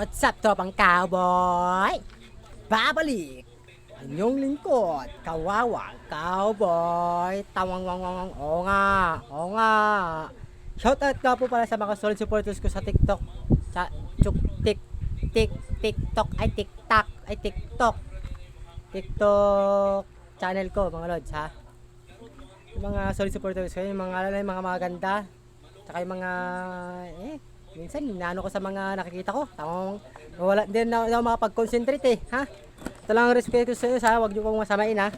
What's up, tropang cowboy? Babalik! Inyong lingkod, kawawang cowboy. Tawang. Oo nga, oo nga. Shoutout nga po pala sa mga solid supporters ko sa TikTok. Sa TikTok channel ko, mga lods, ha? Yung mga solid supporters ko, yung mga maganda. Tsaka yung mga, minsan, inaano ko sa mga nakikita ko. Tamang, wala din na makapag-concentrate ha? Ito lang ang respeto ko sa inyo, ha? Huwag nyo pong masamain, ha?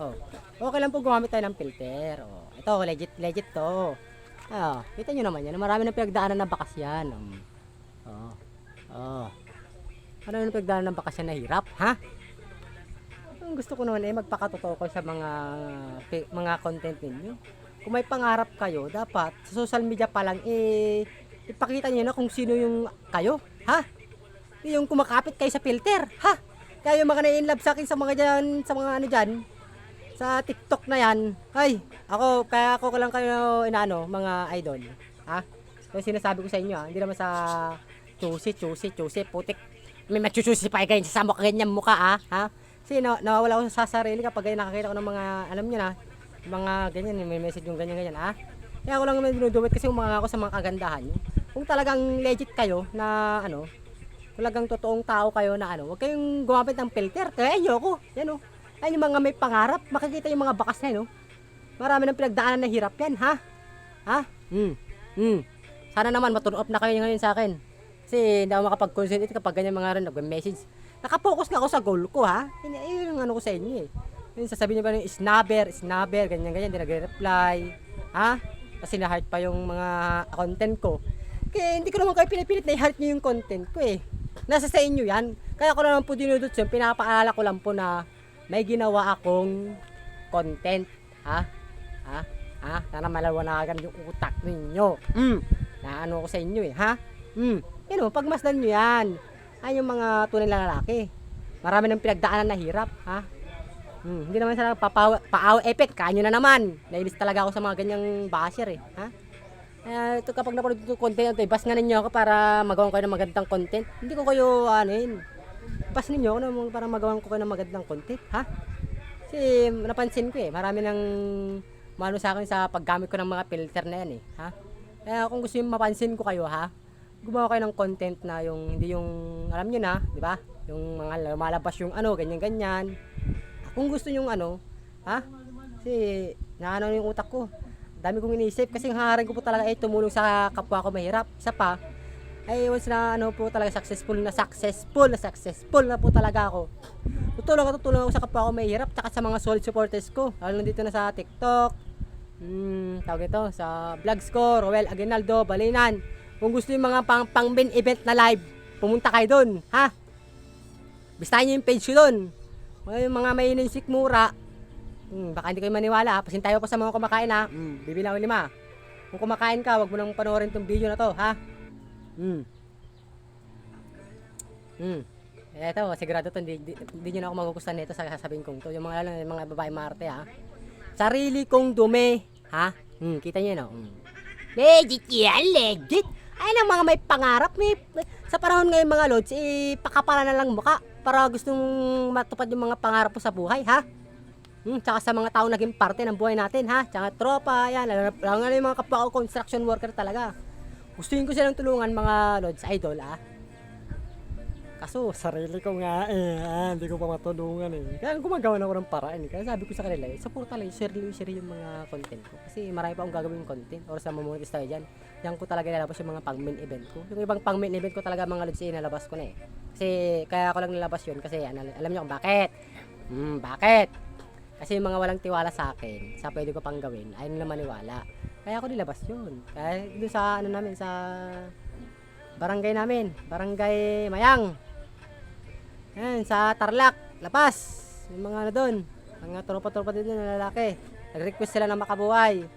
Oh. Okay lang po gumamit tayo ng filter. Oh. Ito, legit to. Kita nyo naman yan. Marami nang pinagdaanan ng bakas yan. Ano yung pinagdaanan ng bakas yan na hirap, ha? Ang gusto ko naman magpakatotoo ko sa mga content ninyo. Kung may pangarap kayo, dapat sa social media pa lang, ipakita niyo na kung sino yung kayo, ha? Yung kumakapit kayo sa filter, ha? Kaya yung mga na-inlove sa akin sa mga dyan, sa mga ano dyan, sa TikTok na yan, kaya ako lang kayo inaano, mga idol, ha? Kaya sinasabi ko sa inyo, ha? Hindi naman sa chusi, putik. May machuchusi pa kayo sa mukha, ganyan mukha, ha? Kasi nawawala ako sa sarili kapag nakakita ko ng mga, alam niyo na, mga ganyan, may message yung ganyan, ha? Kaya ako lang naman dinudumit kasi umaga ako sa mga kagandahan nyo. Kung talagang legit kayo na talagang totoong tao kayo na huwag kayong gumamit ng filter. Kaya ayoko. Yan Ayun yung mga may pangarap. Makikita yung mga bakas na yun Marami ng pinagdaanan na hirap yan, ha? Sana naman matune off na kayo ngayon sa akin. Kasi hindi ako makapag-concentrate kapag ganyan mga nag-message. Nakapokus na ako sa goal ko, ha? Yun yung ko sa inyo Yung sasabihin niyo ba yung snubber, ganyan, hindi nagre-reply. Ha? Kasi na-heart pa yung mga content ko. Kaya hindi ko naman kayo pinipilit na i-heart nyo yung content ko Nasa sa inyo yan. Kaya ko naman po dinudot yun. Pinapaalala ko lang po na may ginawa akong content. Ha? Sana malawanagan yung utak ninyo. Naano ko sa inyo ha? Pagmasdan nyo yan. Ay yung mga tunay na lalaki. Marami ng pinagdaanan na hirap. Ha? Hindi naman sana paaw effect. Kanyo na naman. Nailis talaga ako sa mga ganyang basher ha? Ito kapag napanood ito content ito, bas nga ninyo ako para magawa ko kayo ng magandang content. Hindi ko kayo bas ninyo ako para magawa ko kayo ng magandang content, ha? Kasi napansin ko marami nang mano sa akin sa paggamit ko ng mga filter na yan ha? Kaya kung gusto niyo mapansin ko kayo, ha? Gumawa kayo ng content na yung hindi yung alam niyo na, di ba? Yung mga lumalabas yung ganyan-ganyan. Kung gusto niyo ha? Kasi naano yung utak ko. Dami kong iniisip kasi hangarin ko po talaga tumulong sa kapwa ko mahirap. Isa pa, once na po talaga successful na po talaga ako. Tutulong ako sa kapwa ko mahirap tsaka sa mga solid supporters ko. Lalo dito na sa TikTok. Tawag ito sa vlogs ko, Roel Aguinaldo Balinan. Kung gusto yung mga pang main event na live, pumunta kayo doon, ha? Bistahin niyo yung page ko doon. Yung mga may ininsik mura, baka hindi kayo maniwala. Pasintayo ko sa mga kumakain ha. Bibilang 5. Kung kumakain ka, wag mo nang panoorin tong video na to ha. Eto, sigurado to hindi nyo na ako magugustuhan nito sa sasabihin kong to. Yung mga babae marte ha. Sarili kong dumi ha. Kita nyo Legit yan, legit. Ayun ang mga may pangarap. Sa panahon ngayon mga lods, pakapala na lang mukha para gustong matupad yung mga pangarap po sa buhay ha. Tsaka sa mga tao naging parte ng buhay natin ha. Tsaka tropa, yan. Lalo nga yung mga kapwa ko construction worker talaga. Gustuin ko silang tulungan mga lods, idol Kaso sarili ko nga hindi ko pa matulungan Kaya gumagawa na ako ng paraan Kaya sabi ko sa kanila support talaga, share yung mga content ko. Kasi marami pa akong gagawin content. Or sa mamonetis tayo dyan. Yan ko talaga nalabas yung mga pang main event ko. Yung ibang pang main event ko talaga mga lods nalabas ko na Kasi kaya ako lang nalabas yun. Kasi alam niyo kung bakit. Bakit? Kasi yung mga walang tiwala sa akin, sa pwede ko pang gawin, ayaw nila maniwala. Kaya ako nilabas yun. Kaya doon sa namin, sa barangay namin, Barangay Mayang. Yan, sa Tarlac, Lapas. Yung mga doon, mga tropa-tropa din na lalaki. Nag-request sila na makabuhay.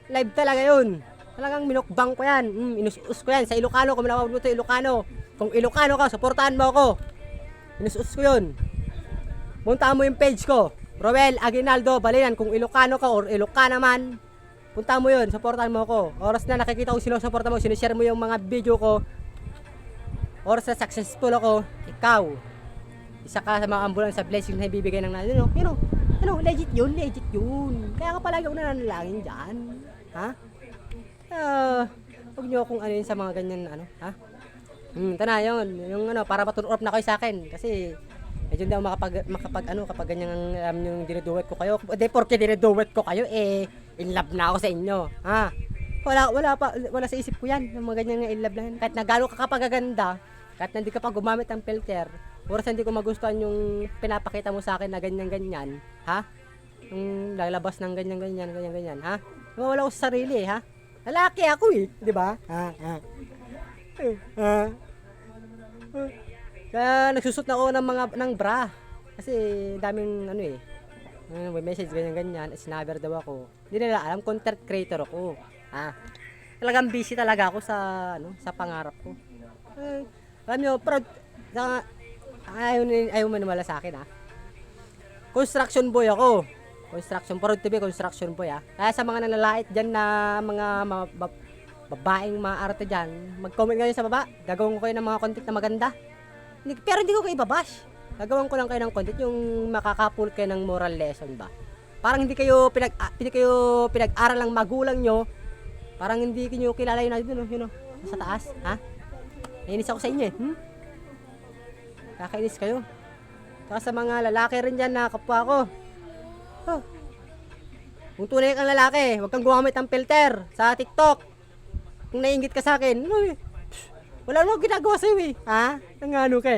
Live talaga yun. Talagang minukbang ko yan. Inus-us ko yan. Sa Ilocano, kung malawag mo ito Ilocano. Kung Ilocano ka, supportahan mo ako. Inus-us ko yun. Puntaan mo yung page ko. Roel Aguinaldo Balinan, kung Ilocano ka or Ilocana man, punta mo yun, supportan mo ko. Oras na nakikita ko sinusuporta mo, sinishare mo yung mga video ko, Or sa successful ako, ikaw. Isa ka sa mga ambulance sa blessing na ibibigay ng legit yun. Kaya ka palagi ako nananalangin dyan. Ha? Huwag nyo akong ano yun sa mga ganyan, ha? Ito na yun, yung para ma-turn off na kayo sa akin. Kasi, medyo hindi ako kapag ganyan yung dineduet ko kayo. Hindi, porque dineduet ko kayo, in love na ako sa inyo. Ha? Wala sa isip ko yan, yung mga ganyan in love na yan. Kahit na gano'n ka kapagaganda, kahit na hindi ka pa gumamit ng filter, oras hindi ko magustuhan yung pinapakita mo sa akin na ganyan-ganyan, ha? Yung lalabas ng ganyan, ha? Wala ko sa sarili, ha? Lalaki ako di ba? Kaya nagsusot na ako ng bra. Kasi daming may message ganyan, snabber daw ako. Hindi nila alam, content creator ako. Talagang busy talaga ako sa pangarap ko. Alam nyo, proud ayaw maniwala sa akin Construction boy ako. Proud to be construction boy Kaya sa mga nalalait dyan na mga babaeng maarte dyan, mag-comment ngayon sa baba. Gagawin ko kayo ng mga content na maganda. Pero hindi ko kayo ibabash. Gagawin ko lang kayo ng content yung makakapul kayo ng moral lesson ba. Parang hindi kayo pinag-aral ng magulang nyo. Parang hindi kayo kilala yun sa taas, Nainis ako sa inyo Kakainis kayo. Saka sa mga lalaki rin dyan na kapwa ko. Kung tunay kang lalaki, huwag kang gumamit ng filter sa TikTok. Kung naiingit ka sa akin, wala nang ginagawa sa'yo Nangano ka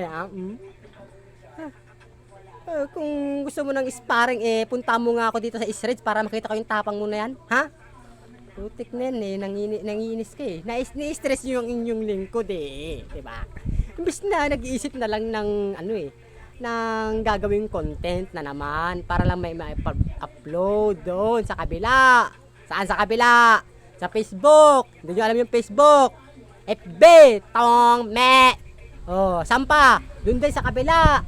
kung gusto mo ng sparring, punta mo nga ako dito sa Israel para makita ko yung tapang mo na yan, Putik na yan nangiinis ka Nai-stress nyo yung inyong lingkod diba? Imbis na nag-iisip na lang ng ng gagawing content na naman para lang may upload doon sa kabila. Saan sa kabila? Sa Facebook. Hindi nyo alam yung Facebook. FB. Tong me. Saan pa? Doon din sa kabila.